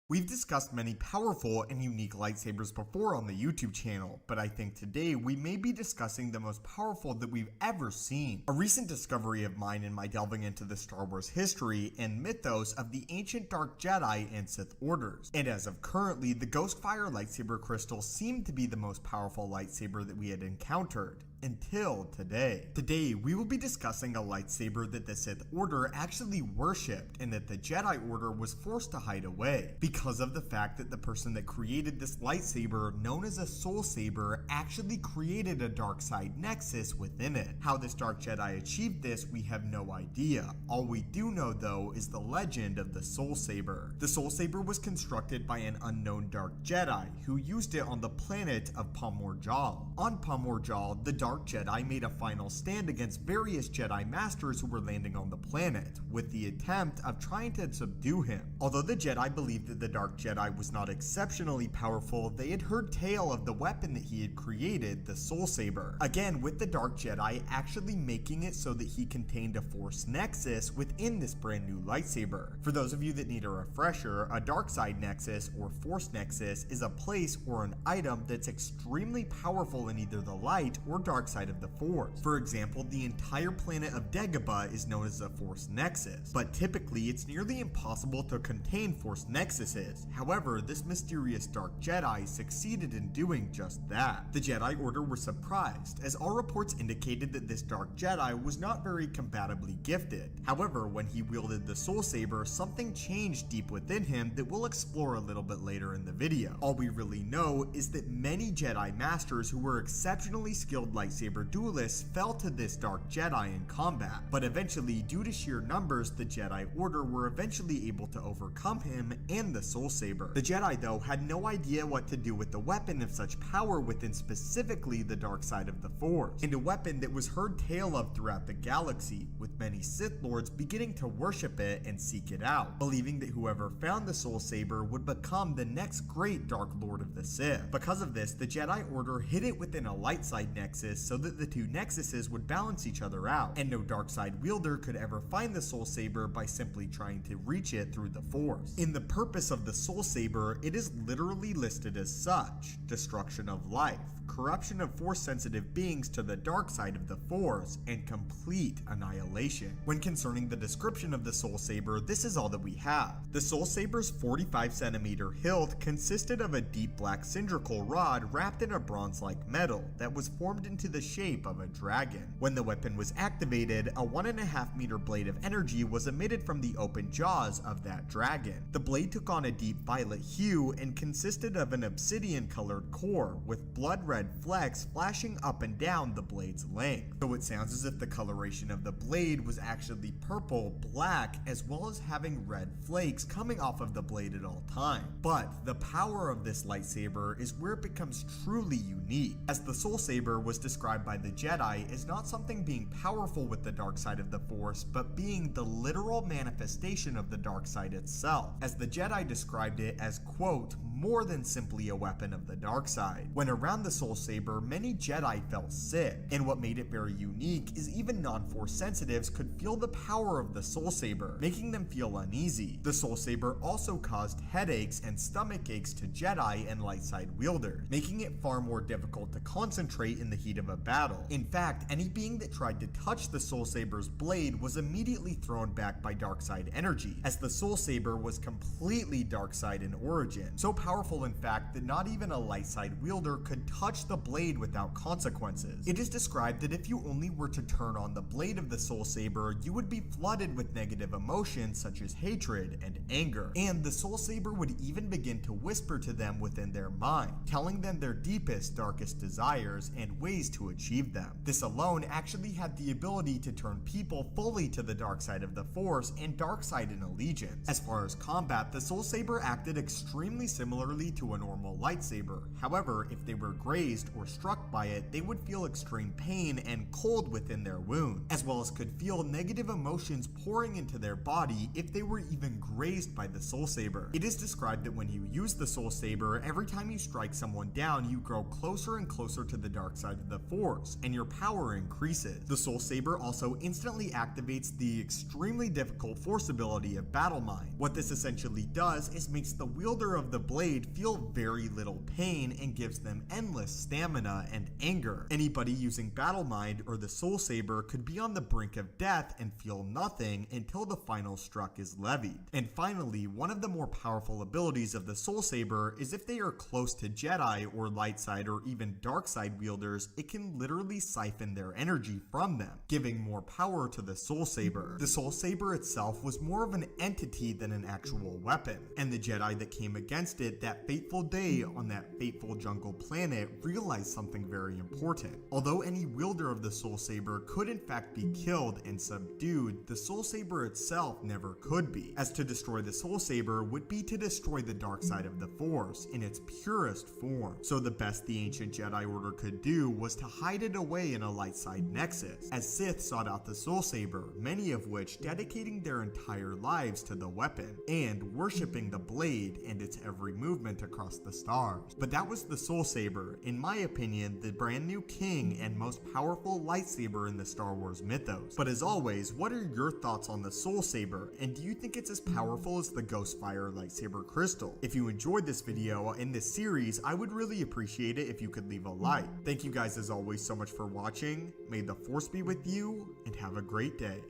We've discussed many powerful and unique lightsabers before on the YouTube channel, but I think today we may be discussing the most powerful that we've ever seen. A recent discovery of mine in my delving into the Star Wars history and mythos of the ancient Dark Jedi and Sith orders. And as of currently, the Ghostfire lightsaber crystal seemed to be the most powerful lightsaber that we had encountered. Until today. Today, we will be discussing a lightsaber that the Sith Order actually worshipped and that the Jedi Order was forced to hide away because of the fact that the person that created this lightsaber, known as a Soul Saber, actually created a dark side nexus within it. How this Dark Jedi achieved this, we have no idea. All we do know though is the legend of the Soul Saber. The Soul Saber was constructed by an unknown Dark Jedi who used it on the planet of Pamorjal. On Pamorjal, the Dark Jedi made a final stand against various Jedi Masters who were landing on the planet, with the attempt of trying to subdue him. Although the Jedi believed that the Dark Jedi was not exceptionally powerful, they had heard tale of the weapon that he had created, the Soul Saber. Again, with the Dark Jedi actually making it so that he contained a Force Nexus within this brand new lightsaber. For those of you that need a refresher, a Dark Side Nexus or Force Nexus is a place or an item that's extremely powerful in either the light or dark side of the Force. For example, the entire planet of Dagobah is known as a Force Nexus, but typically it's nearly impossible to contain Force Nexuses. However, this mysterious Dark Jedi succeeded in doing just that. The Jedi Order were surprised, as all reports indicated that this Dark Jedi was not very combatably gifted. However, when he wielded the Soul Saber, something changed deep within him that we'll explore a little bit later in the video. All we really know is that many Jedi Masters who were exceptionally skilled lightsaber duelists fell to this Dark Jedi in combat, but eventually, due to sheer numbers, the Jedi Order were eventually able to overcome him and the Soul Saber. The Jedi, though, had no idea what to do with the weapon of such power within specifically the dark side of the Force, and a weapon that was heard tale of throughout the galaxy, with many Sith Lords beginning to worship it and seek it out, believing that whoever found the Soul Saber would become the next great Dark Lord of the Sith. Because of this, the Jedi Order hid it within a light side nexus so that the two nexuses would balance each other out, and no dark side wielder could ever find the Soul Saber by simply trying to reach it through the Force. In the purpose of the Soul Saber, it is literally listed as such: destruction of life, corruption of Force-sensitive beings to the dark side of the Force, and complete annihilation. When concerning the description of the Soul Saber, this is all that we have. The Soul Saber's 45cm hilt consisted of a deep black cylindrical rod wrapped in a bronze-like metal that was formed into the shape of a dragon. When the weapon was activated, a 1.5 meter blade of energy was emitted from the open jaws of that dragon. The blade took on a deep violet hue and consisted of an obsidian-colored core, with blood-red flecks flashing up and down the blade's length. So it sounds as if the coloration of the blade was actually purple, black, as well as having red flakes coming off of the blade at all times. But the power of this lightsaber is where it becomes truly unique, as the Soul Saber was described by the Jedi as not something being powerful with the dark side of the Force, but being the literal manifestation of the dark side itself, as the Jedi described it as, quote, more than simply a weapon of the dark side. When around the Soul Saber, many Jedi felt sick, and what made it very unique is even non-Force sensitives could feel the power of the Soul Saber, making them feel uneasy. The Soul Saber also caused headaches and stomach aches to Jedi and light side wielders, making it far more difficult to concentrate in the heat of a battle. In fact, any being that tried to touch the Soul Saber's blade was immediately thrown back by dark side energy, as the Soul Saber was completely dark side in origin. So powerful, in fact, that not even a light side wielder could touch the blade without consequences. It is described that if you only were to turn on the blade of the Soul Saber, you would be flooded with negative emotions such as hatred and anger, and the Soul Saber would even begin to whisper to them within their mind, telling them their deepest, darkest desires and ways to achieve them. This alone actually had the ability to turn people fully to the dark side of the Force and dark side in allegiance. As far as combat, the Soul Saber acted extremely similarly to a normal lightsaber. However, if they were grazed or struck by it, they would feel extreme pain and cold within their wound, as well as could feel negative emotions pouring into their body if they were even grazed by the Soul Saber. It is described that when you use the Soul Saber, every time you strike someone down, you grow closer and closer to the dark side of the Force, and your power increases. The Soul Saber also instantly activates the extremely difficult Force ability of Battle Mind. What this essentially does is makes the wielder of the blade feel very little pain and gives them endless stamina and anger. Anybody using Battle Mind or the Soul Saber could be on the brink of death and feel nothing until the final struck is levied. And finally, one of the more powerful abilities of the Soul Saber is if they are close to Jedi or light side or even dark side wielders, it can literally siphon their energy from them, giving more power to the Soul Saber. The Soul Saber itself was more of an entity than an actual weapon, and the Jedi that came against it that fateful day on that fateful jungle planet realized something very important. Although any wielder of the Soul Saber could in fact be killed and subdued, the Soul Saber itself never could be, as to destroy the Soul Saber would be to destroy the dark side of the Force in its purest form. So the best the ancient Jedi Order could do was to hide it away in a light side nexus, as Sith sought out the Soul Saber, many of which dedicating their entire lives to the weapon, and worshipping the blade and its every movement across the stars. But that was the Soul Saber, in my opinion, the brand new king and most powerful lightsaber in the Star Wars mythos. But as always, what are your thoughts on the Soul Saber, and do you think it's as powerful as the Ghostfire lightsaber crystal? If you enjoyed this video in this series, I would really appreciate it if you could leave a like. Thank you guys as always so much for watching. May the Force be with you, and have a great day.